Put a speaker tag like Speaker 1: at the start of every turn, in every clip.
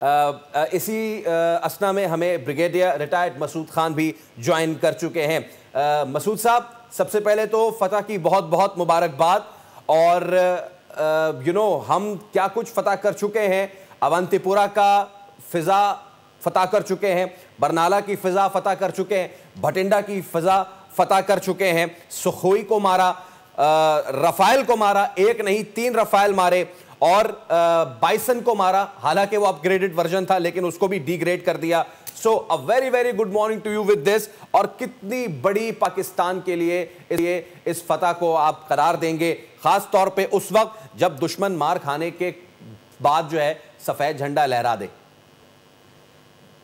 Speaker 1: इसी असना में हमें ब्रिगेडियर रिटायर्ड मसूद खान भी ज्वाइन कर चुके हैं। मसूद साहब, सबसे पहले तो फतह की बहुत बहुत मुबारकबाद। और हम क्या कुछ फतह कर चुके हैं। अवंतीपुरा का फिजा फतह कर चुके हैं, बरनाला की फिजा फतह कर चुके हैं, भटिंडा की फिजा फतह कर चुके हैं, सुखोई को मारा, रफाइल को मारा, एक नहीं 3 रफाइल मारे, और बाइसन को मारा। हालांकि वो अपग्रेडेड वर्जन था लेकिन उसको भी डिग्रेड कर दिया। So a very very good morning to you with this. और कितनी बड़ी पाकिस्तान के लिए इस फतह को आप करार देंगे, खास तौर पे उस वक्त जब दुश्मन मार खाने के बाद जो है सफेद झंडा लहरा दे।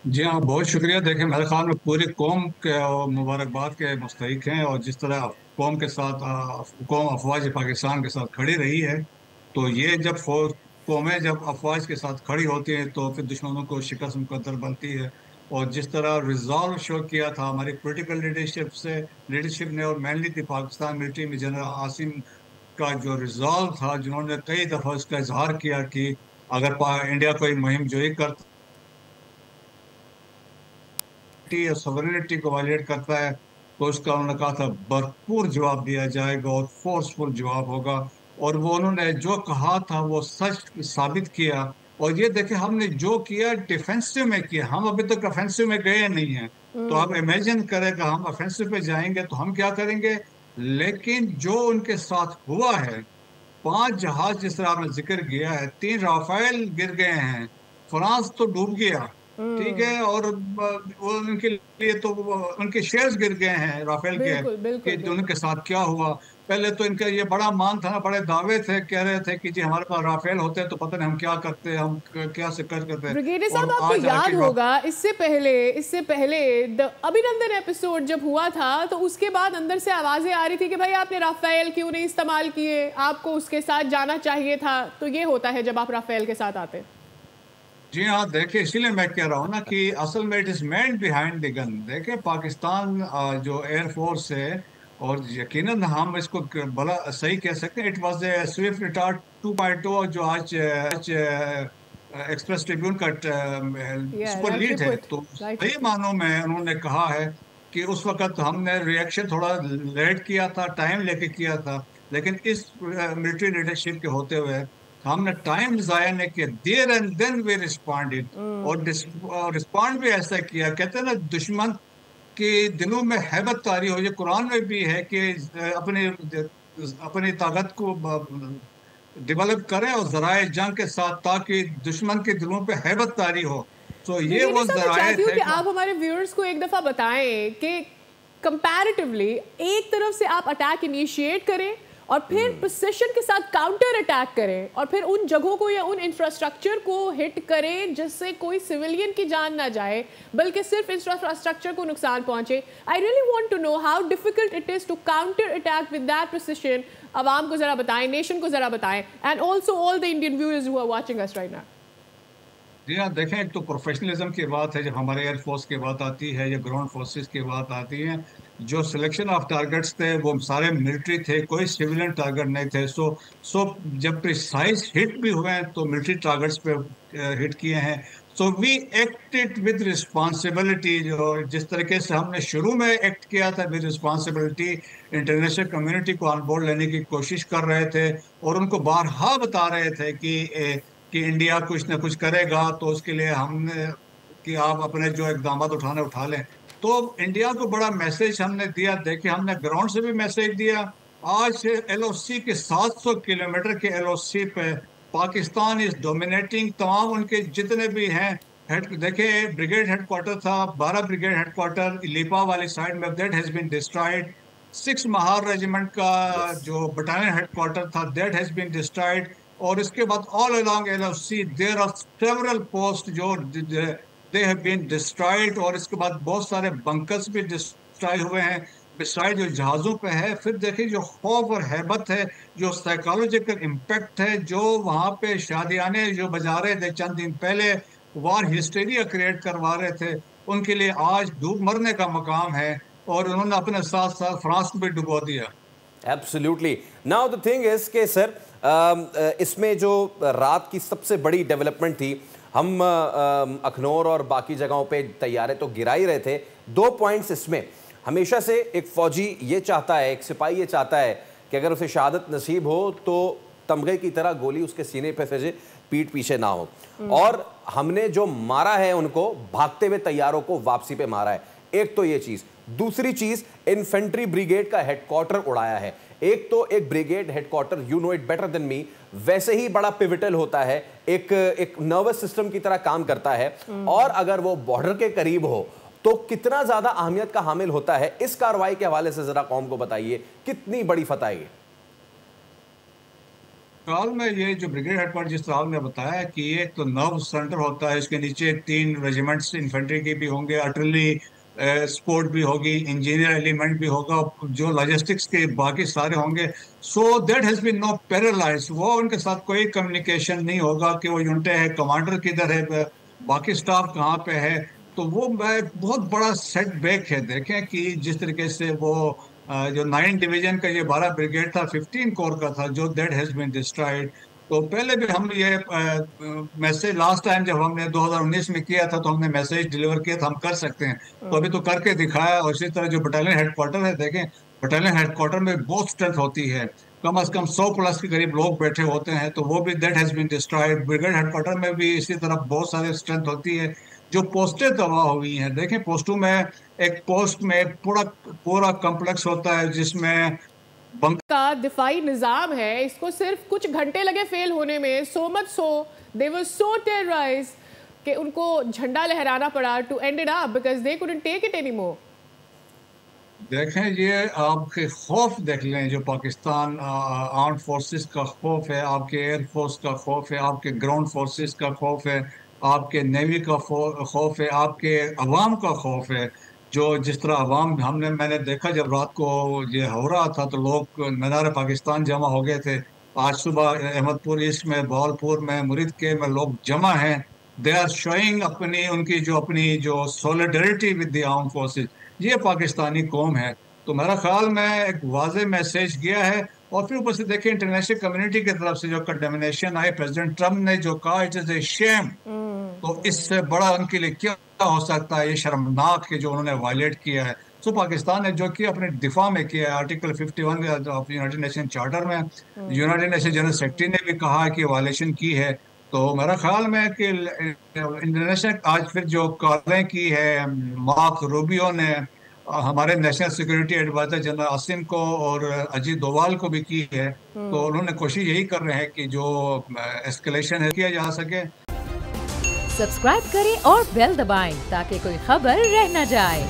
Speaker 2: जी हाँ, बहुत शुक्रिया। देखें, मेरे ख्याल में पूरी कौम के मुबारकबाद के मुस्तहिक हैं, और जिस तरह कौम के साथ कौम अफवाज पाकिस्तान के साथ खड़ी रही है, तो ये जब कौमें जब अफवाज के साथ खड़ी होती हैं तो फिर दुश्मनों को शिकस्त मुकद्दर बनती है। और जिस तरह रिजॉल्व शो किया था हमारी पॉलिटिकल लीडरशिप ने, और मेनली थी पाकिस्तान मिलिट्री में जनरल आसिम का जो रिजॉल्व था, जिन्होंने कई दफा उसका इजहार किया कि अगर इंडिया कोई मुहिम जोई करता या सॉवरेनिटी को वायलेट करता है, तो उसका उन्होंने कहा था भरपूर जवाब दिया जाएगा और फोर्सफुल जवाब होगा। और वो उन्होंने जो कहा था वो सच साबित किया। और ये देखे, हमने जो किया डिफेंसिव में किया, हम अभी तक ऑफेंसिव में गए नहीं हैं। तो आप इमेजिन करें कि हम ऑफेंसिव पे जाएंगे तो हम क्या करेंगे। लेकिन जो उनके साथ हुआ है, 5 जहाज जिस तरह आपने जिक्र किया है, 3 राफेल गिर गए हैं, फ्रांस तो डूब गया, ठीक है। और वो उनके लिए तो उनके शेयर्स गिर गए हैं राफेल के,
Speaker 3: बिल्कुल बिल्कुल
Speaker 2: कि
Speaker 3: बिल्कुल।
Speaker 2: उनके साथ क्या हुआ। पहले तो इनका ये बड़ा मान था ना, बड़े दावे थे, कह रहे थे कि जी हमारे पास राफेल होते तो पता नहीं हम क्या करते, हम क्या से कर करते।
Speaker 3: ब्रिगेडियर साहब,
Speaker 2: और
Speaker 3: आपको
Speaker 2: आज
Speaker 3: याद
Speaker 2: आके
Speaker 3: होगा इससे पहले द अभिनंदन एपिसोड जब हुआ था, तो उसके बाद अंदर से आवाजें आ रही थी कि भाई आपने राफेल क्यों नहीं इस्तेमाल किए, आपको उसके साथ जाना चाहिए था। तो ये होता है जब आप राफेल के साथ आते।
Speaker 2: जी हाँ, देखिए, इसीलिए मैं कह रहा हूँ ना कि असल में it is man behind the gun. देखिए, पाकिस्तान जो एयरफोर्स है, और यकीनन हम इसको बड़ा सही कह सकते हैं, it was a Swift retard 2.0, जो आज एक्सप्रेस ट्रिब्यून का सुपर
Speaker 3: राइटली
Speaker 2: लीड है।
Speaker 3: पुट,
Speaker 2: तो
Speaker 3: राइटली
Speaker 2: सही
Speaker 3: पुट।
Speaker 2: मानों में उन्होंने कहा है कि उस वक्त हमने रिएक्शन थोड़ा लेट किया था, टाइम लेके किया था। लेकिन इस मिलिट्री लीडरशिप के होते हुए हमने टाइम जाया नहीं किया, there and then we responded. और रिस्पॉन्ड भी ऐसा किया, कहते हैं ना, दुश्मन के दिलों में हैबत तारी हो। ये कुरान में भी है कि अपनी अपनी ताकत को डेवलप करें और जराए जंग के साथ, ताकि दुश्मन के दिलों पे हैबत तारी हो। तो ये
Speaker 3: ब्रिगेडियर
Speaker 2: वो
Speaker 3: साहब, मैं
Speaker 2: जराए
Speaker 3: चाहती हूँ
Speaker 2: थे
Speaker 3: कि
Speaker 2: कि
Speaker 3: आप हमारे व्यूअर्स को एक दफा बताएं कि कंपैरेटिवली एक तरफ से आप अटैक इनिशिएट करें और फिर प्रिसिशन के साथ काउंटर अटैक करें, और फिर उन जगहों को या उन इंफ्रास्ट्रक्चर को हिट करें जिससे कोई सिविलियन की जान ना जाए, बल्कि सिर्फ इंफ्रास्ट्रक्चर को नुकसान पहुंचे। I really want to know how difficult it is to counter attack with that precision. आवाम को जरा बताएं, नेशन को जरा बताएं, and also all the Indian viewers who are watching us right now.
Speaker 2: जी हाँ, देखें, एक तो प्रोफेशनलिज्म की बात है जब हमारे एयरफोर्स की बात आती है या ग्राउंड फोर्सेस की बात आती है। जो सिलेक्शन ऑफ टारगेट्स थे वो सारे मिलिट्री थे, कोई सिविलियन टारगेट नहीं थे। सो जब प्रिसाइज हिट भी हुए हैं तो मिलिट्री टारगेट्स पे हिट किए हैं। So we acted with responsibility. जो जिस तरीके से हमने शुरू में एक्ट किया था विद रिस्पॉन्सिबिलिटी, इंटरनेशनल कम्युनिटी को ऑन बोर्ड लेने की कोशिश कर रहे थे, और उनको बारहा बता रहे थे कि इंडिया कुछ ना कुछ करेगा, तो उसके लिए हमने कि आप अपने जो इकदाम उठाने उठा लें। तो इंडिया को बड़ा मैसेज हमने दिया। देखिए, हमने ग्राउंड से भी मैसेज दिया। आज एलओसी के 700 किलोमीटर के एलओसी पे पाकिस्तान इज डोमिनेटिंग। तमाम उनके जितने भी हैं हेड, देखिए, ब्रिगेड हेडक्वार्टर था, 12 ब्रिगेड हेडक्वार्टर लिपा वाली साइड में, that has been destroyed. 6 Mahar regiment का
Speaker 1: यस।
Speaker 2: जो बटालियन हेडक्वार्टर था, दैट हैज बीन डिस्ट्रॉयड। और इसके बाद all along LOC there are several post जो दे हैव बीन डिस्ट्रॉयड। और इसके बाद बहुत सारे बंकर्स भी डिस्ट्रॉय हुए हैं, बिसाइड जो जहाजों पे है। फिर देखिए, जो खौफ और हैबत है, जो साइकोलॉजिकल इम्पैक्ट है, जो वहां पे शादियाने जो बजा रहे थे चंद दिन पहले, वार हिस्टेरिया क्रिएट करवा रहे थे, उनके लिए आज डूब मरने का मकाम है। और उन्होंने अपने साथ साथ फ्रांस को भी डुबो दिया।
Speaker 1: Absolutely. Now the thing is के सर, इसमें जो रात की सबसे बड़ी डेवलपमेंट थी, हम अखनौर और बाकी जगहों पे तैयारे तो गिरा ही रहे थे। 2 पॉइंट्स इसमें, हमेशा से एक फौजी ये चाहता है, एक सिपाही ये चाहता है कि अगर उसे शहादत नसीब हो तो तमगे की तरह गोली उसके सीने पे सजे, पीठ पीछे ना हो। और हमने जो मारा है उनको, भागते हुए तैयारों को वापसी पे मारा है। एक तो ये चीज, दूसरी चीज इन्फेंट्री ब्रिगेड का हेडक्वार्टर उड़ाया है। एक तो एक brigade headquarter, you know it better than me, वैसे ही बड़ा पिविटल होता है, एक नर्वस सिस्टम की तरह काम करता है। और अगर वो बॉर्डर के करीब हो तो कितना ज्यादा अहमियत का हामिल होता है। इस कार्रवाई के हवाले से जरा कौम को बताइए, कितनी बड़ी फतह है।
Speaker 2: फिलहाल में ये जो ब्रिगेड हेडक्वार्टर जिस तरह आपने बताया कि ये तो नर्व सेंटर होता है, इसके नीचे 3 रेजिमेंट्स इन्फेंट्री के भी होंगे, आर्टिलरी सपोर्ट भी होगी, इंजीनियर एलिमेंट भी होगा, जो लॉजिस्टिक्स के बाकी सारे होंगे। So that has been no paralyse, वो उनके साथ कोई कम्युनिकेशन नहीं होगा कि वो यूनिटें है, कमांडर किधर है, बाकी स्टाफ कहाँ पे है। तो वो बहुत बड़ा सेटबैक है। देखें कि जिस तरीके से वो जो 9 डिवीजन का ये 12 ब्रिगेड था, 15 कोर का था, जो दैट हैज बीन डिस्ट्रॉयड। तो पहले भी हम ये मैसेज लास्ट टाइम जब हमने 2019 में किया था तो हमने मैसेज डिलीवर किया था, हम कर सकते हैं, तो अभी तो करके दिखाया। और इसी तरह जो बटालियन हेडक्वार्टर है, देखें बटालियन हेडक्वार्टर में बहुत स्ट्रेंथ होती है, कम से कम 100 प्लस के करीब लोग बैठे होते हैं, तो वो भी that has been destroyed. Brigade headquarter में भी इसी तरह बहुत सारे स्ट्रेंथ होती है। जो पोस्टें तबाह हुई हैं, देखें पोस्टों में, एक पोस्ट में पूरा कॉम्प्लेक्स होता है जिसमें
Speaker 3: का दिफाई निजाम है, इसको सिर्फ कुछ घंटे लगे फेल होने में। सो मच सो दे वर सो टेरराइज्ड कि उनको झंडा लहराना पड़ा to end it up because they couldn't take it anymore.
Speaker 2: देखें ये आपके खौफ देख लें, जो पाकिस्तान आर्म्ड फोर्सेस का खौफ है, आपके एयरफोर्स का खौफ है, आपके ग्राउंड फोर्सेस का खौफ है, आपके नेवी का खौफ है, आपके अवाम का खौफ है। जो जिस तरह अवाम मैंने देखा जब रात को ये हो रहा था तो लोग मीनार पाकिस्तान जमा हो गए थे। आज सुबह अहमदपुर ईस्ट में, बहावलपुर में, मुरीद के में लोग जमा हैं। दे आर शोइंग अपनी जो solidarity with the armed forces. ये पाकिस्तानी कौम है। तो मेरा ख्याल में एक वाज़ेह मैसेज गया है। और फिर ऊपर से देखिए इंटरनेशनल कम्युनिटी की तरफ से जो कंडेमनेशन आई, प्रेसिडेंट ट्रम्प ने जो कहा इट इज ए शेम, तो इससे बड़ा उनके लिए क्या हो सकता है। ये शर्मनाक है जो उन्होंने वायलेट किया है। तो पाकिस्तान ने जो कि अपने दिफा में किया है, आर्टिकल 51 यूनाइटेड नेशन चार्टर में यूनाइटेड नेशन जनरल सेक्रेटरी ने भी कहा कि वायलेशन की है। तो मेरा ख्याल में कि इंटरनेशनल आज फिर जो कॉलें की है मार्क रूबियो ने, हमारे national security adviser general Asim को और अजीत डोवाल को भी की है। तो उन्होंने कोशिश यही कर रहे हैं कि जो एस्केलेशन है किया जा सके।
Speaker 4: सब्सक्राइब करें और बेल दबाएं ताकि कोई खबर रह न जाए।